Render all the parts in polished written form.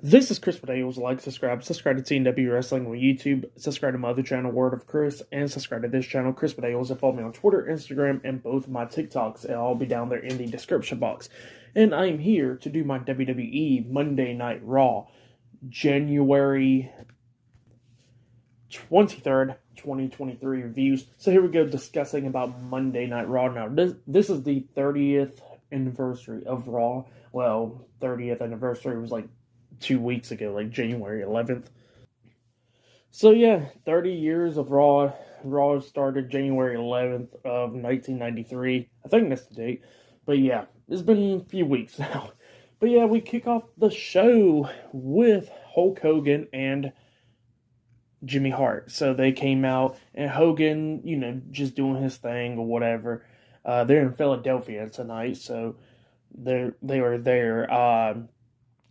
This is Chris Videos. Like, subscribe to TNW Wrestling on YouTube, subscribe to my other channel, Word of Chris, and subscribe to this channel, Chris Videos, and follow me on Twitter, Instagram, and both of my TikToks. It'll all be down there in the description box. And I am here to do my WWE Monday Night Raw, January 23rd, 2023 reviews. So here we go, discussing about Monday Night Raw. Now, this is the 30th anniversary of Raw. Well, 30th anniversary was like 2 weeks ago, like January 11th. So yeah, 30 years of Raw. Raw started January 11th of 1993. I think that's the date. But yeah, it's been a few weeks now. But yeah, we kick off the show with Hulk Hogan and Jimmy Hart. So they came out, and Hogan, just doing his thing or whatever. They're in Philadelphia tonight, so they were there.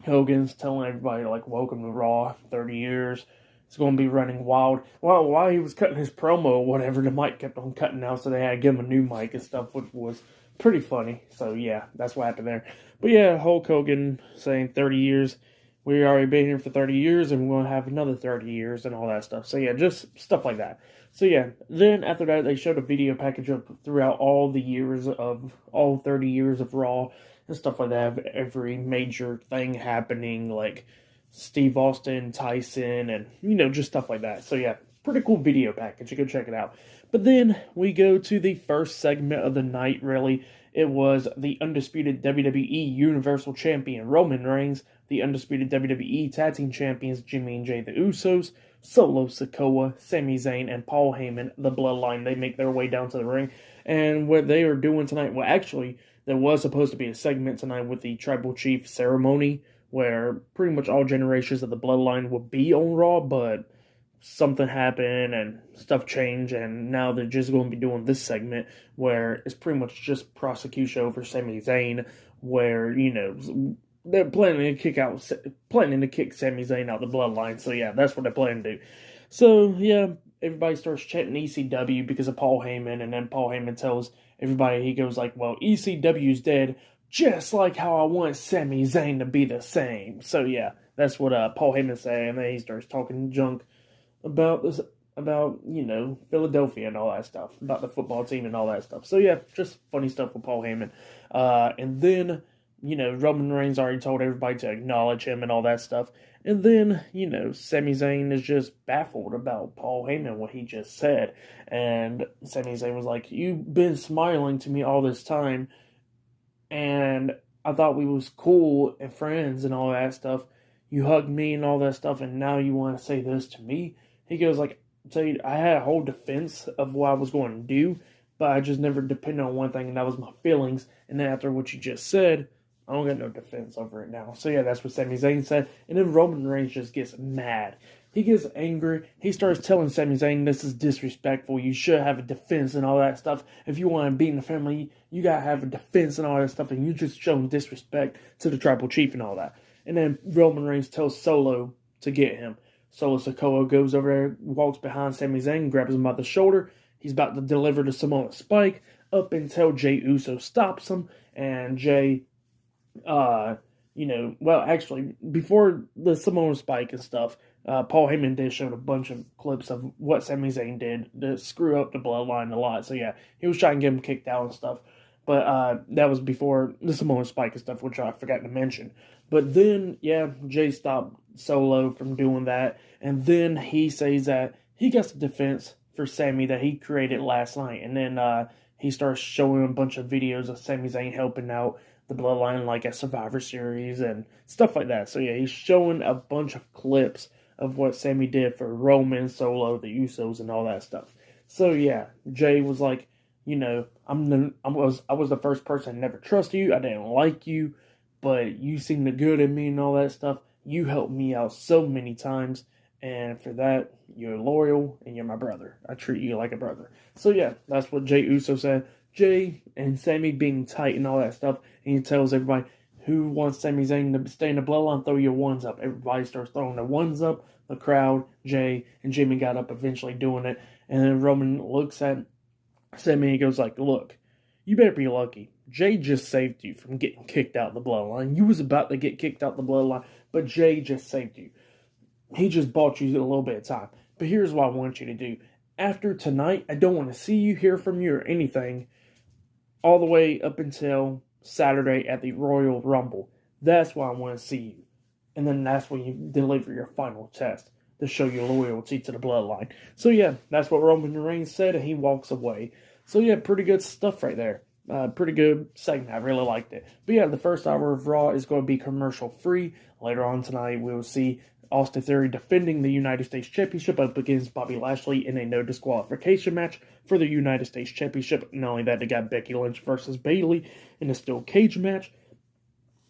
Hogan's telling everybody, like, welcome to Raw, 30 years. It's going to be running wild. Well, while he was cutting his promo or whatever, the mic kept on cutting out, so they had to give him a new mic and stuff, which was pretty funny. So, yeah, that's what happened there. But, yeah, Hulk Hogan saying 30 years. We already been here for 30 years, and we're going to have another 30 years and all that stuff. So, yeah, just stuff like that. So, yeah, then after that, they showed a video package up throughout all 30 years of Raw and stuff like that. Every major thing happening, like Steve Austin, Tyson, and, just stuff like that. So, yeah, pretty cool video package. You go check it out. But then we go to the first segment of the night, really. It was the undisputed WWE Universal Champion Roman Reigns, the undisputed WWE Tag Team Champions Jimmy and Jay the Usos, Solo Sikoa, Sami Zayn, and Paul Heyman, the Bloodline. They make their way down to the ring. And what they are doing tonight, well, actually, there was supposed to be a segment tonight with the Tribal Chief ceremony, where pretty much all generations of the Bloodline would be on Raw, but something happened and stuff changed, and now they're just going to be doing this segment where it's pretty much just prosecution over Sami Zayn, where, they're planning to kick Sami Zayn out the Bloodline. So yeah, that's what they're planning to do. So yeah, everybody starts chanting ECW because of Paul Heyman, and then Paul Heyman tells everybody, he goes like, well, ECW's dead, just like how I want Sami Zayn to be the same. So yeah, that's what Paul Heyman's saying, and then he starts talking junk about Philadelphia and all that stuff, about the football team and all that stuff. So yeah, just funny stuff with Paul Heyman. And then, Roman Reigns already told everybody to acknowledge him and all that stuff. And then, Sami Zayn is just baffled about Paul Heyman, what he just said. And Sami Zayn was like, you've been smiling to me all this time, and I thought we was cool and friends and all that stuff. You hugged me and all that stuff, and now you want to say this to me? He goes like, I had a whole defense of what I was going to do, but I just never depended on one thing, and that was my feelings. And then after what you just said, I don't got no defense over it now. So yeah, that's what Sami Zayn said. And then Roman Reigns just gets mad. He gets angry. He starts telling Sami Zayn, this is disrespectful. You should have a defense and all that stuff. If you want to be in the family, you got to have a defense and all that stuff. And you just showing disrespect to the Tribal Chief and all that. And then Roman Reigns tells Solo to get him. Solo Sikoa goes over there, walks behind Sami Zayn, grabs him by the shoulder. He's about to deliver the Samoan Spike up until Jey Uso stops him. And Jey, actually, before the Samoan Spike and stuff, Paul Heyman did show a bunch of clips of what Sami Zayn did to screw up the Bloodline a lot. So yeah, he was trying to get him kicked out and stuff. But that was before the Samoan Spike and stuff, which I forgot to mention. But then, yeah, Jey stopped Solo from doing that. And then he says that he got the defense for Sami that he created last night. And then he starts showing a bunch of videos of Sami Zayn helping out the Bloodline, like at Survivor Series and stuff like that. So yeah, he's showing a bunch of clips of what Sami did for Roman, Solo, the Usos, and all that stuff. So yeah, Jey was like, I was the first person to never trust you. I didn't like you, but you seemed the good in me and all that stuff. You helped me out so many times, and for that, you're loyal and you're my brother. I treat you like a brother. So yeah, that's what Jey Uso said. Jey and Sami being tight and all that stuff, and he tells everybody who wants Sami Zayn to stay in the Bloodline, throw your ones up. Everybody starts throwing their ones up. The crowd, Jey and Jimmy got up eventually doing it, and then Roman looks at Sami and he goes like, look, you better be lucky. Jay just saved you from getting kicked out the bloodline. You was about to get kicked out the bloodline, but Jay just saved you. He just bought you a little bit of time. But here's what I want you to do. After tonight, I don't want to see you, hear from you, or anything all the way up until Saturday at the Royal Rumble. That's why I want to see you. And then that's when you deliver your final test to show your loyalty to the bloodline. So yeah, that's what Roman Reigns said, and he walks away. So yeah, pretty good stuff right there. Pretty good segment. I really liked it. But yeah, the first hour of Raw is going to be commercial free. Later on tonight, we will see Austin Theory defending the United States Championship up against Bobby Lashley in a no disqualification match for the United States Championship. Not only that, they got Becky Lynch versus Bayley in a steel cage match.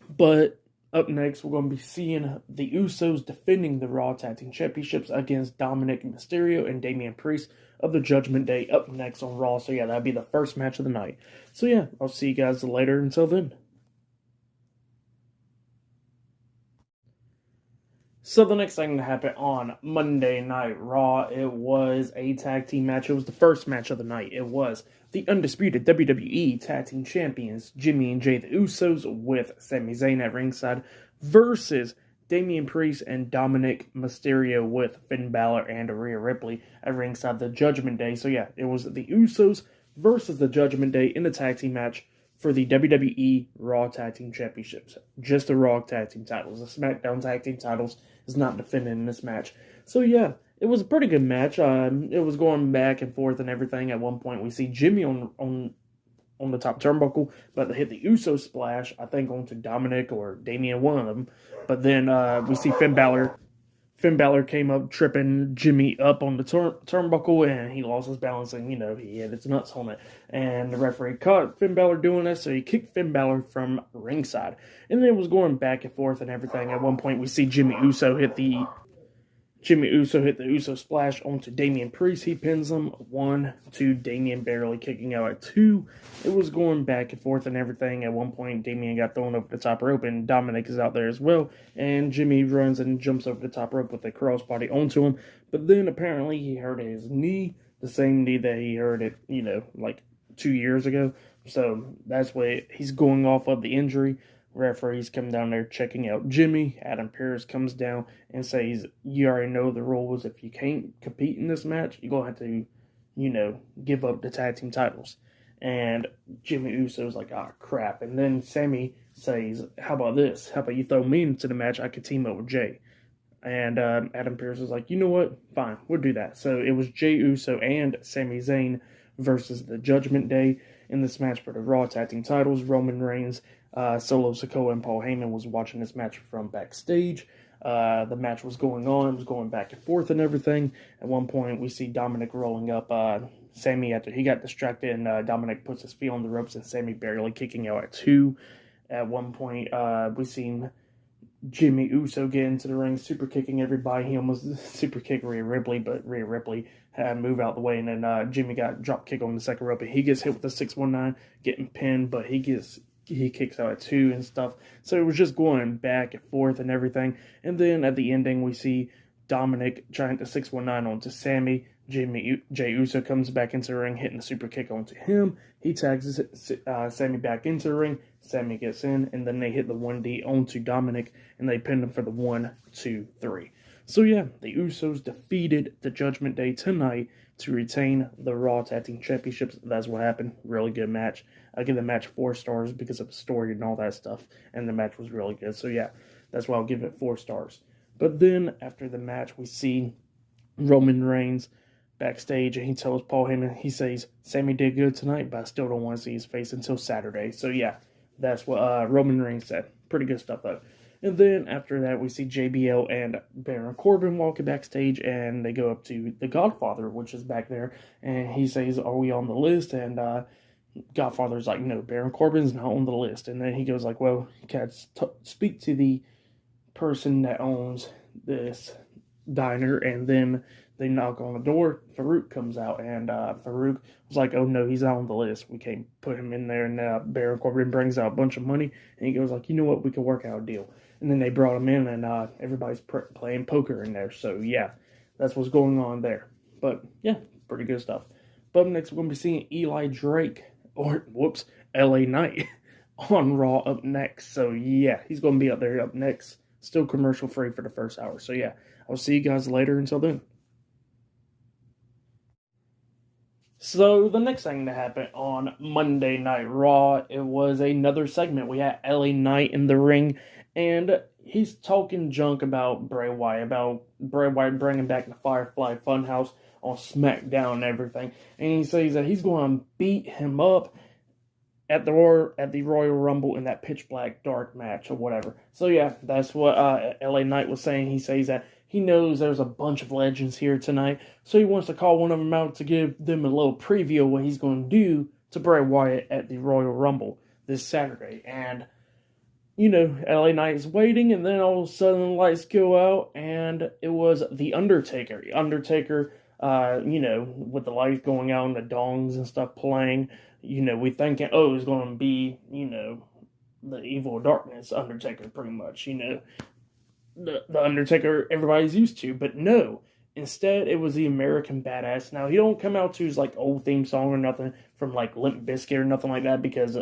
But up next, we're going to be seeing the Usos defending the Raw Tag Team Championships against Dominic Mysterio and Damian Priest of the Judgment Day up next on Raw. So yeah, that'll be the first match of the night. So yeah, I'll see you guys later. Until then. So the next thing that happened on Monday Night Raw, it was a tag team match. It was the first match of the night. It was the undisputed WWE Tag Team Champions, Jimmy and Jay the Usos, with Sami Zayn at ringside, versus Damian Priest and Dominic Mysterio with Finn Balor and Rhea Ripley at ringside, the Judgment Day. So yeah, it was the Usos versus the Judgment Day in the tag team match for the WWE Raw Tag Team Championships. Just the Raw Tag Team titles. The SmackDown Tag Team titles is not defended in this match. So yeah, it was a pretty good match. It was going back and forth and everything. At one point, we see Jimmy on the top turnbuckle, but they hit the Uso splash, I think, onto Dominic or Damian, one of them. But then we see Finn Balor. Finn Balor came up tripping Jimmy up on the turnbuckle, and he lost his balance, and, he had his nuts on it. And the referee caught Finn Balor doing this, so he kicked Finn Balor from ringside. And then it was going back and forth and everything. At one point, we see Jimmy Uso hit the Uso splash onto Damian Priest. He pins him. 1, 2, Damian barely kicking out at 2. It was going back and forth and everything. At one point, Damian got thrown over the top rope, and Dominic is out there as well. And Jimmy runs and jumps over the top rope with a crossbody onto him. But then apparently he hurt his knee, the same knee that he hurt it, like 2 years ago. So that's why he's going off of the injury. Referees come down there checking out Jimmy. Adam Pearce comes down and says, you already know the rules. If you can't compete in this match, you're going to have to, give up the tag team titles. And Jimmy Uso's like, crap. And then Sammy says, how about this? How about you throw me into the match? I could team up with Jay. And Adam Pearce is like, you know what? Fine, we'll do that. So it was Jey Uso and Sami Zayn versus the Judgment Day in this match for the Raw Tag Team titles. Roman Reigns, Solo Sikoa, and Paul Heyman was watching this match from backstage. The match was going on. It was going back and forth and everything. At one point, we see Dominic rolling up Sammy after he got distracted, and Dominic puts his feet on the ropes, and Sammy barely kicking out at 2. At one point, we seen Jimmy Uso get into the ring, super kicking everybody. He almost super kicked Rhea Ripley, but Rhea Ripley had to move out the way, and then Jimmy got drop kick on the second rope, and he gets hit with the 619, getting pinned, but he kicks out at 2 and stuff. So it was just going back and forth and everything. And then at the ending, we see Dominic trying to 619 onto Sammy. Jey Uso comes back into the ring, hitting the super kick onto him. He tags Sammy back into the ring. Sammy gets in, and then they hit the 1D onto Dominic, and they pinned him for the 1, 2, 3. So yeah, the Usos defeated the Judgment Day tonight to retain the Raw Tag Team Championships. That's what happened. Really good match. I give the match 4 stars because of the story and all that stuff, and the match was really good. So yeah, that's why I'll give it 4 stars. But then after the match, we see Roman Reigns backstage, and he tells Paul Heyman, he says, Sammy did good tonight, but I still don't want to see his face until Saturday. So yeah, that's what Roman Reigns said. Pretty good stuff though. And then after that, we see JBL and Baron Corbin walking backstage, and they go up to the Godfather, which is back there, and he says, are we on the list? And Godfather's like, no, Baron Corbin's not on the list. And then he goes like, well, you can't speak to the person that owns this diner. And then they knock on the door. Farouk comes out, and Farouk was like, oh no, he's not on the list. We can't put him in there. And Baron Corbin brings out a bunch of money, and he goes like, you know what, we can work out a deal. And then they brought him in, and everybody's playing poker in there. So yeah, that's what's going on there. But yeah, pretty good stuff. But next, we're going to be seeing LA Knight on Raw up next. So yeah, he's going to be up there up next. Still commercial free for the first hour. So yeah, I'll see you guys later. Until then. So the next thing that happened on Monday Night Raw, it was another segment. We had LA Knight in the ring, and he's talking junk about Bray Wyatt bringing back the Firefly Funhouse on SmackDown and everything. And he says that he's going to beat him up at the Royal Rumble in that pitch black dark match or whatever. So yeah, that's what LA Knight was saying. He says that he knows there's a bunch of legends here tonight, so he wants to call one of them out to give them a little preview of what he's going to do to Bray Wyatt at the Royal Rumble this Saturday. And LA Knight is waiting, and then all of a sudden the lights go out, and it was the Undertaker. Undertaker, with the lights going out and the dongs and stuff playing. We thinking, oh, it's going to be, the evil darkness Undertaker, pretty much, the Undertaker everybody's used to, but no. Instead, it was the American Badass. Now, he don't come out to his, old theme song or nothing from, Limp Bizkit or nothing like that because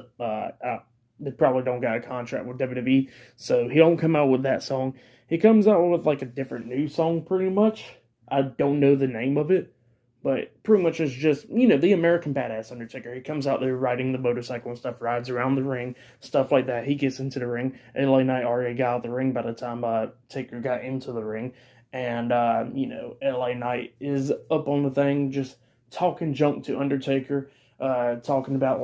they probably don't got a contract with WWE, so he don't come out with that song. He comes out with, a different new song, pretty much. I don't know the name of it, but pretty much it's just, the American Badass Undertaker. He comes out there riding the motorcycle and stuff, rides around the ring, stuff like that. He gets into the ring. LA Knight already got out the ring by the time Taker got into the ring. And, LA Knight is up on the thing, just talking junk to Undertaker, talking about,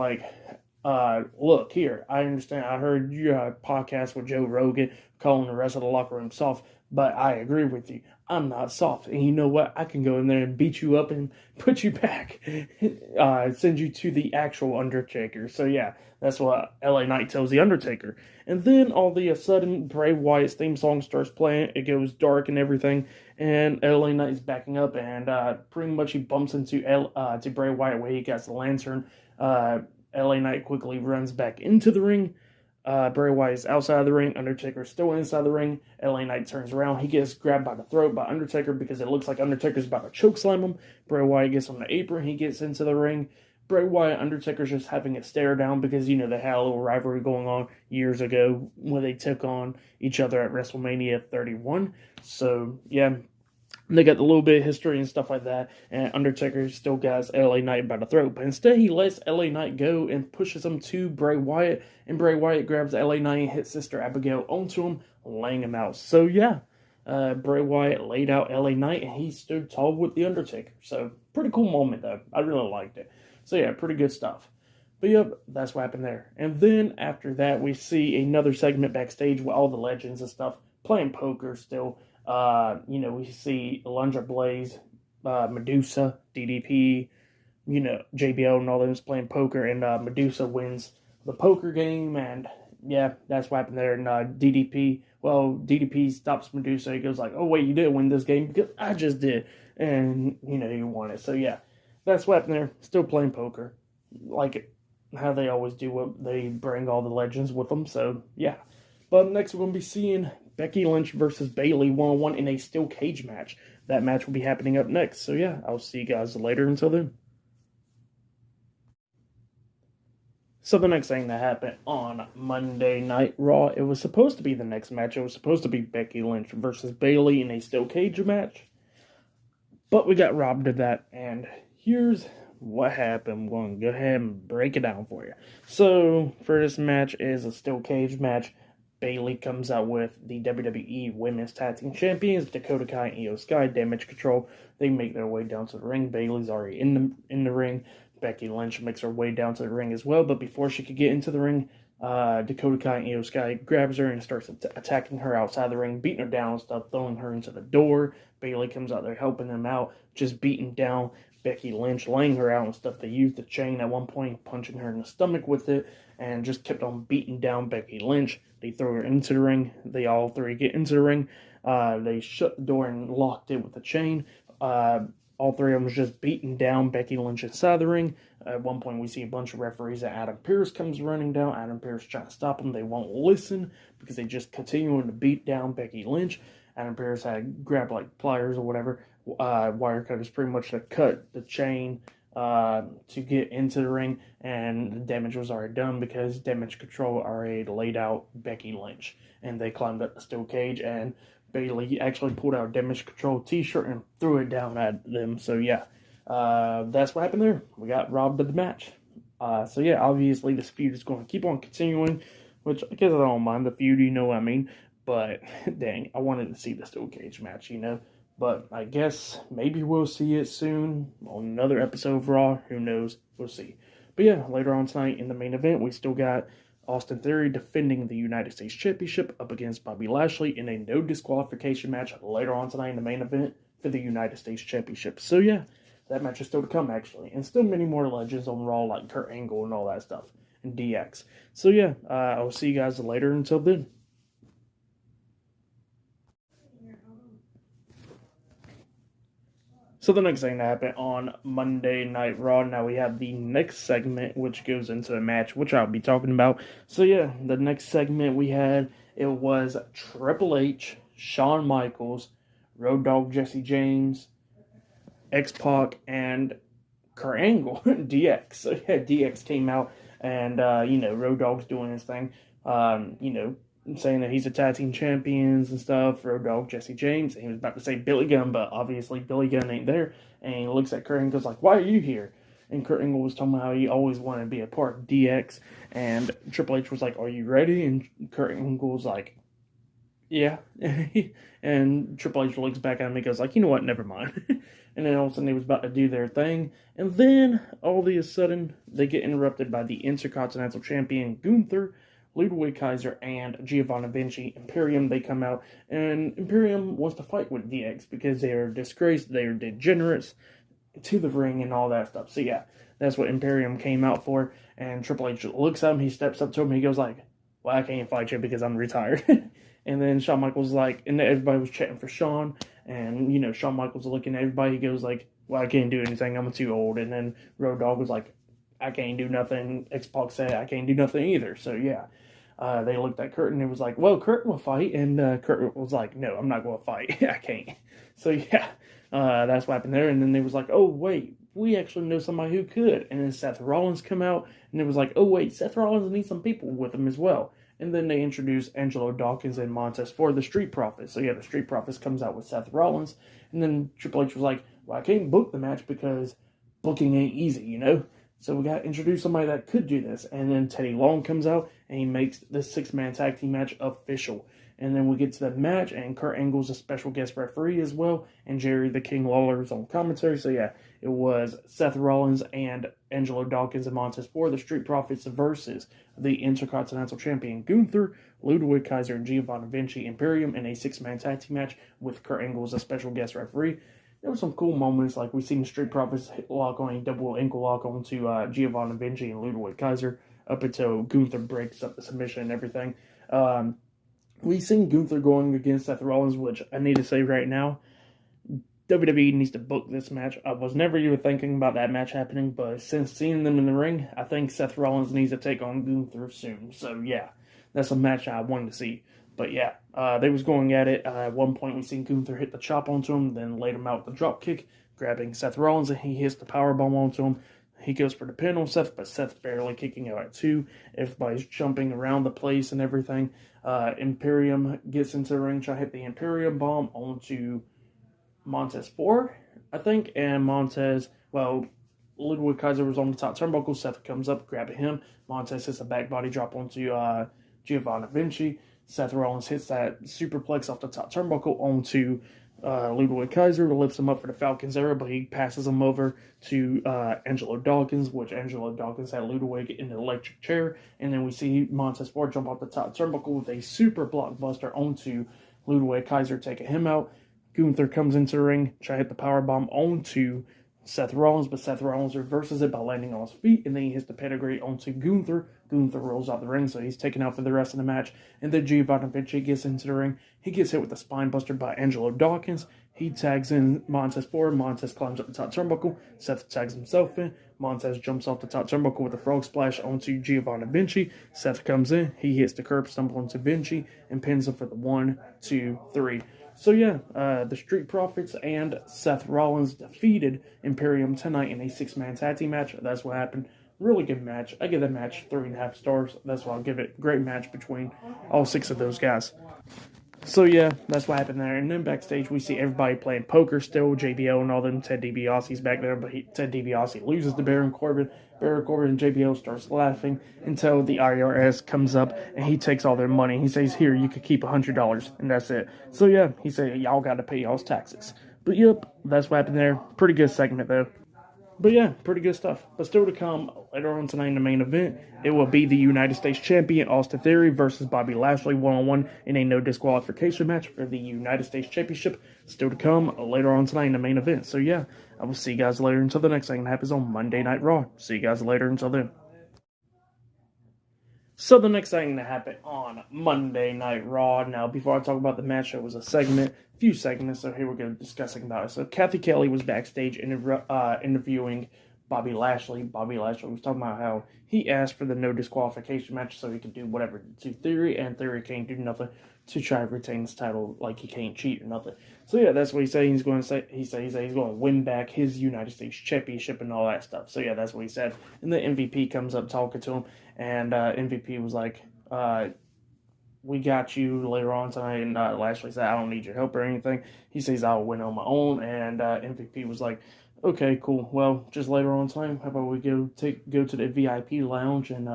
look, here, I understand. I heard your podcast with Joe Rogan calling the rest of the locker room soft, but I agree with you. I'm not soft. And you know what? I can go in there and beat you up and put you back. Send you to the actual Undertaker. So yeah, that's what LA Knight tells the Undertaker. And then all of a sudden, Bray Wyatt's theme song starts playing. It goes dark and everything. And LA Knight's backing up, and pretty much he bumps into to Bray Wyatt where he gets the lantern. LA Knight quickly runs back into the ring. Bray Wyatt is outside of the ring. Undertaker's still inside the ring. LA Knight turns around. He gets grabbed by the throat by Undertaker because it looks like Undertaker's about to chokeslam him. Bray Wyatt gets on the apron. He gets into the ring. Bray Wyatt, Undertaker's just having a stare down because, they had a little rivalry going on years ago when they took on each other at WrestleMania 31. So, yeah, they got a little bit of history and stuff like that, and Undertaker still got LA Knight by the throat. But instead, he lets LA Knight go and pushes him to Bray Wyatt, and Bray Wyatt grabs LA Knight and hits Sister Abigail onto him, laying him out. So, yeah, Bray Wyatt laid out LA Knight, and he stood tall with the Undertaker. So, pretty cool moment, though. I really liked it. So, yeah, pretty good stuff. But, yep, that's what happened there. And then, after that, we see another segment backstage with all the legends and stuff playing poker still. We see Alundra Blaze, Medusa, DDP, JBL and all them playing poker, and Medusa wins the poker game, and yeah, that's what happened there. And DDP stops Medusa. He goes like, "Oh wait, you didn't win this game because I just did," and you won it. So yeah, that's what happened there. Still playing poker, like how they always do. They bring all the legends with them. So yeah, but next we're gonna be seeing Becky Lynch versus Bayley one-on-one in a steel cage match. That match will be happening up next. So yeah, I'll see you guys later. Until then. So the next thing that happened on Monday Night Raw, it was supposed to be the next match. It was supposed to be Becky Lynch versus Bayley in a steel cage match. But we got robbed of that, and here's what happened. I'm going to go ahead and break it down for you. So for this match is a steel cage match. Bayley comes out with the WWE Women's Tag Team Champions, Dakota Kai and Io Sky, Damage Control. They make their way down to the ring. Bayley's already in the ring. Becky Lynch makes her way down to the ring as well, but before she could get into the ring, Dakota Kai and Io Sky grabs her and starts attacking her outside the ring, beating her down and stuff, throwing her into the door. Bayley comes out there helping them out, just beating down Becky Lynch, laying her out and stuff. They used the chain at one point, punching her in the stomach with it, and just kept on beating down Becky Lynch. They throw her into the ring. They all three get into the ring. They shut the door and locked it with the chain. All three of them was just beating down Becky Lynch inside the ring. At one point, we see a bunch of referees, and Adam Pearce comes running down. Adam Pearce trying to stop them. They won't listen because they just continuing to beat down Becky Lynch. Adam Pearce had grabbed pliers or whatever, wire cutters pretty much to cut the chain to get into the ring, and the damage was already done because Damage Control already laid out Becky Lynch, and they climbed up the steel cage, and Bayley actually pulled out a Damage Control t-shirt and threw it down at them. So yeah, that's what happened there. We got robbed of the match. So yeah, obviously this feud is going to keep on continuing, which I guess I don't mind the feud, you know what I mean? But dang, I wanted to see the steel cage match, you know? But I guess maybe we'll see it soon on another episode of Raw. Who knows? We'll see. But yeah, later on tonight in the main event, we still got Austin Theory defending the United States Championship up against Bobby Lashley in a no disqualification match later on tonight in the main event for the United States Championship. So yeah, that match is still to come, actually. And still many more legends on Raw, like Kurt Angle and all that stuff, and DX. So yeah, I'll see you guys later. Until then. So the next thing that happened on Monday Night Raw, now we have the next segment, which goes into a match, which I'll be talking about. So yeah, the next segment we had, it was Triple H, Shawn Michaels, Road Dogg Jesse James, XPac, and Kurt Angle, DX. So yeah, DX came out, and Road Dogg's doing his thing, saying that he's a tag team champions and stuff. Road Dogg Jesse James, and he was about to say Billy Gunn, but obviously Billy Gunn ain't there, and he looks at Kurt Angle and goes like, "Why are you here?" And Kurt Angle was talking about how he always wanted to be a part of DX, and Triple H was like, "Are you ready?" And Kurt Angle was like, "Yeah." And Triple H looks back at him and goes like, "You know what, never mind." And then all of a sudden they was about to do their thing, and then all of a sudden they get interrupted by the Intercontinental Champion Gunther, Ludwig Kaiser, and Giovanni Vinci. Imperium, they come out, and Imperium wants to fight with DX because they are disgraced, they are degenerates to the ring and all that stuff. So yeah, that's what Imperium came out for, and Triple H looks at him, he steps up to him, he goes like, "Well, I can't fight you because I'm retired." And then Shawn Michaels like, and everybody was chatting for Shawn, and Shawn Michaels looking at everybody, he goes like, "Well, I can't do anything, I'm too old." And then Road Dogg was like, "I can't do nothing." X-Pac said, "I can't do nothing either." So yeah, they looked at Kurt and it was like, "Well, Kurt will fight." And Kurt was like, "No, I'm not going to fight. I can't." So yeah, that's what happened there. And then they was like, "Oh, wait, we actually know somebody who could." And then Seth Rollins come out, and it was like, "Oh, wait, Seth Rollins needs some people with him as well." And then they introduced Angelo Dawkins and Montez for the Street Profits. So yeah, the Street Profits comes out with Seth Rollins. And then Triple H was like, "Well, I can't book the match because booking ain't easy. So we got to introduce somebody that could do this." And then Teddy Long comes out, and he makes the 6-man tag team match official. And then we get to the match, and Kurt Angle's a special guest referee as well, and Jerry the King Lawler is on commentary. So yeah, it was Seth Rollins and Angelo Dawkins and Montez for the Street Profits versus the Intercontinental Champion Gunther, Ludwig Kaiser, and Giovanni Vinci Imperium in a 6-man tag team match with Kurt Angle as a special guest referee. There were some cool moments, like we seen the Street Profits lock on a double ankle lock onto Giovanni Vinci and Ludwig Kaiser up until Gunther breaks up the submission and everything. We've seen Gunther going against Seth Rollins, which I need to say right now, WWE needs to book this match. I was never even thinking about that match happening, but since seeing them in the ring, I think Seth Rollins needs to take on Gunther soon. So yeah, that's a match I wanted to see. But yeah, they was going at it. At one point, we seen Gunther hit the chop onto him, then laid him out with the drop kick, grabbing Seth Rollins, and he hits the powerbomb onto him. He goes for the pin on Seth, but Seth's barely kicking out at 2. Everybody's jumping around the place and everything. Imperium gets into the ring, try to hit the Imperium bomb onto Montez 4, I think. And Ludwig Kaiser was on the top turnbuckle. Seth comes up, grabbing him. Montez hits a back body drop onto Giovanni Vinci. Seth Rollins hits that superplex off the top turnbuckle onto Ludwig Kaiser, lifts him up for the Falcons era, but he passes him over to Angelo Dawkins, which Angelo Dawkins had Ludwig in the electric chair. And then we see Montez Ford jump off the top turnbuckle with a super blockbuster onto Ludwig Kaiser, taking him out. Gunther comes into the ring, try to hit the powerbomb onto Seth Rollins, but Seth Rollins reverses it by landing on his feet, and then he hits the pedigree onto Gunther. Gunther rolls out the ring, so he's taken out for the rest of the match. And then Giovanni Vinci gets into the ring. He gets hit with a spine buster by Angelo Dawkins. He tags in Montez forward. Montez climbs up the top turnbuckle. Seth tags himself in. Montez jumps off the top turnbuckle with a frog splash onto Giovanni Vinci. Seth comes in. He hits the curb stumble onto Vinci and pins him for the 1, 2, 3. So yeah, the Street Profits and Seth Rollins defeated Imperium tonight in a 6-man tag team match. That's what happened. Really good match. I give that match 3.5 stars. That's why I'll give it. Great match between all 6 of those guys. So yeah, that's what happened there. And then backstage, we see everybody playing poker still. JBL and all them. Ted DiBiase's back there, but Ted DiBiase loses to Baron Corbin. Baron Corbin and JBL starts laughing until the IRS comes up and he takes all their money. He says, "Here, you could keep $100," and that's it. So yeah, he said, "Y'all got to pay y'all's taxes." But yep, that's what happened there. Pretty good segment though. But yeah, pretty good stuff. But still to come later on tonight in the main event, it will be the United States Champion Austin Theory versus Bobby Lashley one-on-one in a no disqualification match for the United States Championship. Still to come later on tonight in the main event. So yeah, I will see you guys later until the next thing that happens on Monday Night Raw. See you guys later until then. So the next thing that happened on Monday Night Raw. Now, before I talk about the match, it was a few segments. So here we're going to be discussing about it. So Kathy Kelly was backstage interviewing Bobby Lashley. Bobby Lashley was talking about how he asked for the no disqualification match so he could do whatever to Theory, and Theory can't do nothing to try to retain his title, like he can't cheat or nothing. So yeah, that's what he's saying. He's going to say he's going to win back his United States Championship and all that stuff. So yeah, that's what he said. And the MVP comes up talking to him, and MVP was like, "We got you later on tonight." And Lashley said, "I don't need your help or anything." He says, "I'll win on my own." And MVP was like, "Okay, cool. Well, just later on tonight, how about we go to the VIP lounge and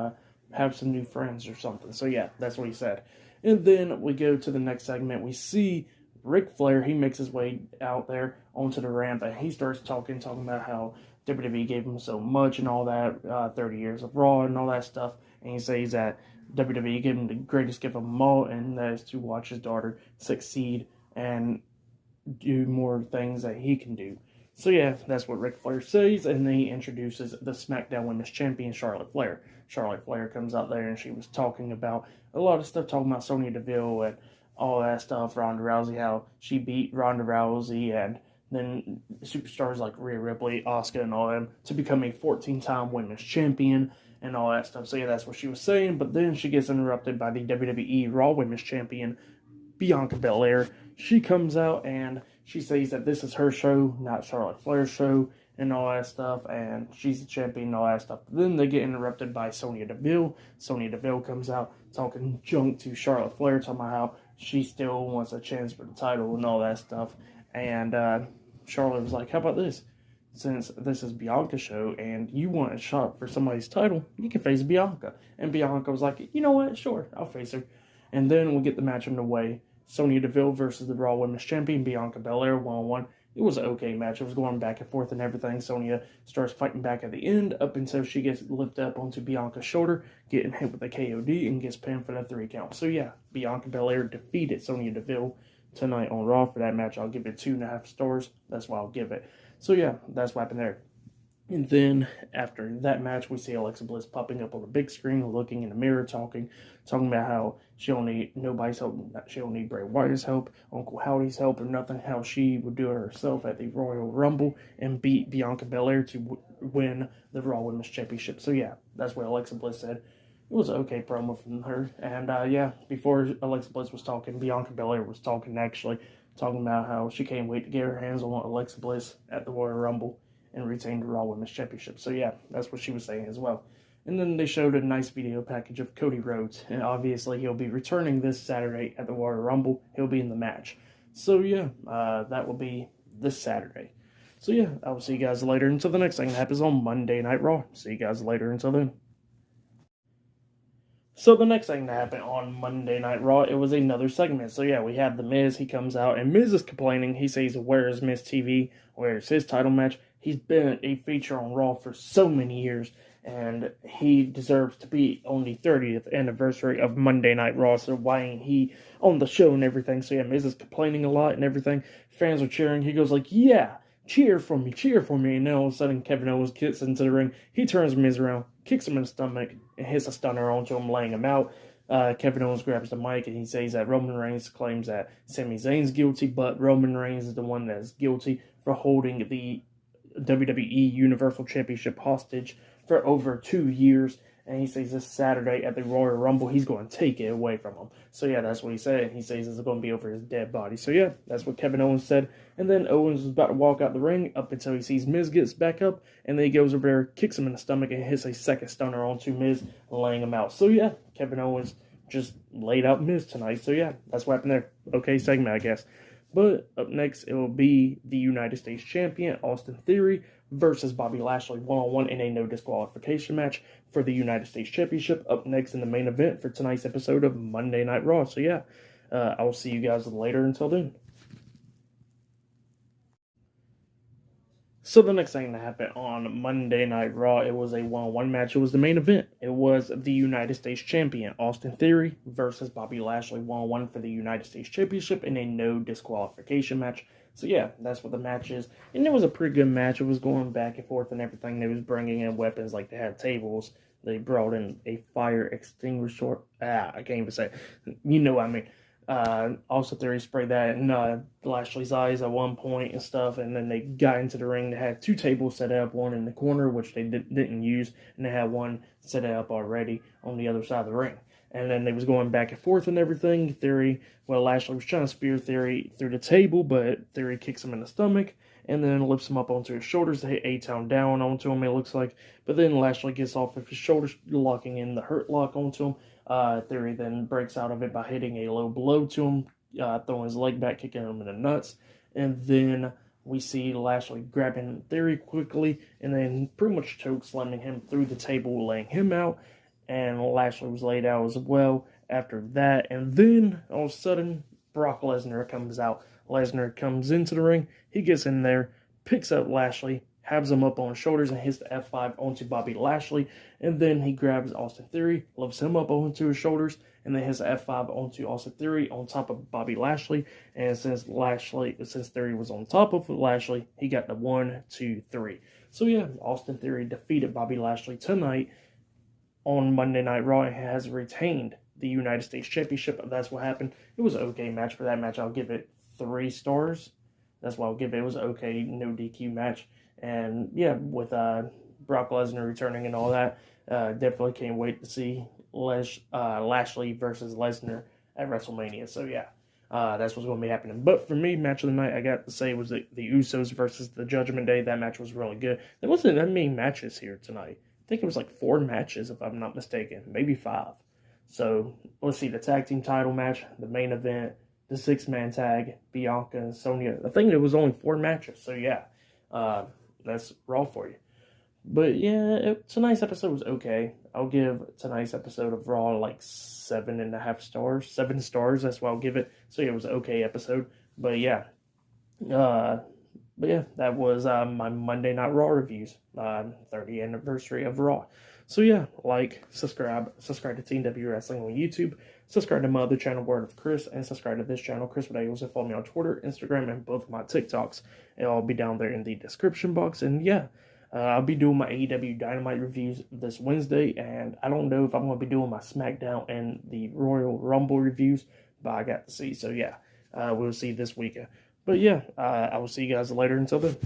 have some new friends or something." So yeah, that's what he said. And then we go to the next segment. We see Ric Flair. He makes his way out there onto the ramp, and he starts talking about how WWE gave him so much and all that, 30 years of Raw and all that stuff. And he says that WWE gave him the greatest gift of them all, and that is to watch his daughter succeed and do more things that he can do. So yeah, that's what Ric Flair says, and then he introduces the SmackDown Women's Champion, Charlotte Flair. Charlotte Flair comes out there, and she was talking about a lot of stuff, talking about Sonya Deville and all that stuff, Ronda Rousey, how she beat Ronda Rousey, and then superstars like Rhea Ripley, Asuka, and all them to become a 14-time Women's Champion and all that stuff. So yeah, that's what she was saying, but then she gets interrupted by the WWE Raw Women's Champion, Bianca Belair. She comes out and she says that this is her show, not Charlotte Flair's show, and all that stuff, and she's the champion and all that stuff. Then they get interrupted by Sonya Deville. Sonya Deville comes out talking junk to Charlotte Flair, talking about how she still wants a chance for the title and all that stuff. And Charlotte was like, "How about this? Since this is Bianca's show and you want a shot for somebody's title, you can face Bianca." And Bianca was like, "You know what? Sure, I'll face her." And then we get the match underway. Sonya Deville versus the Raw Women's Champion, Bianca Belair, one-on-one. It was an okay match. It was going back and forth and everything. Sonya starts fighting back at the end up until she gets lifted up onto Bianca's shoulder, getting hit with a KOD, and gets pinned for the 3 count. So yeah, Bianca Belair defeated Sonya Deville tonight on Raw for that match. I'll give it 2.5 stars. That's why I'll give it. So yeah, that's what happened there. And then after that match, we see Alexa Bliss popping up on the big screen, looking in the mirror, talking about how she don't need nobody's help. She don't need Bray Wyatt's help, Uncle Howdy's help, or nothing. How she would do it herself at the Royal Rumble and beat Bianca Belair to win the Raw Women's Championship. So yeah, that's what Alexa Bliss said. It was an okay promo from her. And yeah, before Alexa Bliss was talking, Bianca Belair was talking about how she can't wait to get her hands on Alexa Bliss at the Royal Rumble and retain the Raw Women's Championship. So yeah, that's what she was saying as well. And then they showed a nice video package of Cody Rhodes, and obviously he'll be returning this Saturday at the Royal Rumble. He'll be in the match. So yeah, that will be this Saturday. So yeah, I will see you guys later until the next thing that happens on Monday Night Raw. See you guys later until then. So the next thing that happened on Monday Night Raw, it was another segment. So yeah, we have The Miz. He comes out, and Miz is complaining. He says, "Where is Miz TV? Where's his title match? He's been a feature on Raw for so many years, and he deserves to be on the 30th anniversary of Monday Night Raw, so why ain't he on the show and everything?" So yeah, Miz is complaining a lot and everything. Fans are cheering. He goes like, "Yeah, cheer for me. And then all of a sudden, Kevin Owens gets into the ring. He turns Miz around, kicks him in the stomach, and hits a stunner onto him, laying him out. Kevin Owens grabs the mic, and he says that Roman Reigns claims that Sami Zayn's guilty, but Roman Reigns is the one that's guilty for holding the WWE Universal Championship hostage for over 2 years. and he says this Saturday at the Royal Rumble, he's going to take it away from him. So yeah, that's what he said. He says it's going to be over his dead body. So yeah, that's what Kevin Owens said. And then Owens was about to walk out the ring up until he sees Miz gets back up, and then he goes over there, kicks him in the stomach, and hits a second stunner onto Miz, laying him out. So yeah, Kevin Owens just laid out Miz tonight. So yeah, that's what happened there. Okay segment, I guess. But up next, it will be the United States Champion, Austin Theory, versus Bobby Lashley one-on-one in a no disqualification match for the United States Championship. Up next in the main event for tonight's episode of Monday Night Raw. So yeah, I will see you guys later. Until then. So the next thing that happened on Monday Night Raw, it was a one-on-one match. It was the main event. It was the United States Champion, Austin Theory, versus Bobby Lashley one-on-one for the United States Championship in a no disqualification match. So yeah, that's what the match is. And it was a pretty good match. It was going back and forth and everything. They was bringing in weapons, like they had tables. They brought in a fire extinguisher. I can't even say it. You know what I mean. Also, Theory sprayed that in Lashley's eyes at one point and stuff, and then they got into the ring. They had two tables set up, one in the corner, which they didn't use, and they had one set up already on the other side of the ring. And then they was going back and forth and everything. Lashley was trying to spear Theory through the table, but Theory kicks him in the stomach, and then lifts him up onto his shoulders to hit A-Town down onto him, it looks like. But then Lashley gets off of his shoulders, locking in the hurt lock onto him. Theory then breaks out of it by hitting a low blow to him, throwing his leg back, kicking him in the nuts. And then we see Lashley grabbing Theory quickly, and then pretty much choke slamming him through the table, laying him out. And Lashley was laid out as well after that. And then, all of a sudden, Brock Lesnar comes out. Lesnar comes into the ring. He gets in there, picks up Lashley, has him up on his shoulders, and hits the F5 onto Bobby Lashley. And then he grabs Austin Theory, lifts him up onto his shoulders, and then hits the F5 onto Austin Theory on top of Bobby Lashley. And since Theory was on top of Lashley, he got the 1, 2, 3. So yeah, Austin Theory defeated Bobby Lashley tonight on Monday Night Raw and has retained the United States Championship. That's what happened. It was an okay match. For that match, I'll give it 3 stars. That's what I'll give it. It was an okay, no DQ match. And yeah, with Brock Lesnar returning and all that, definitely can't wait to see Lashley versus Lesnar at WrestleMania. So yeah, that's what's going to be happening. But for me, match of the night, I got to say, was the Usos versus the Judgment Day. That match was really good. There wasn't that many matches here tonight. I think it was like 4 matches, if I'm not mistaken. Maybe 5. So let's see, the tag team title match, the main event, the 6-man tag, Bianca and Sonya. I think it was only 4 matches. So yeah, that's Raw for you. But yeah, tonight's episode was okay. I'll give tonight's episode of Raw like 7.5 stars. 7 stars, that's what I'll give it. So yeah, it was an okay episode. But yeah, that was my Monday Night Raw reviews. 30th anniversary of Raw. So yeah, subscribe to Team W Wrestling on YouTube. Subscribe to my other channel, Word of Chris, and subscribe to this channel, Chris Videos, and follow me on Twitter, Instagram, and both my TikToks. It'll all be down there in the description box. And yeah, I'll be doing my AEW Dynamite reviews this Wednesday, and I don't know if I'm going to be doing my SmackDown and the Royal Rumble reviews, but I got to see. So yeah, we'll see this weekend. But yeah, I will see you guys later. Until then.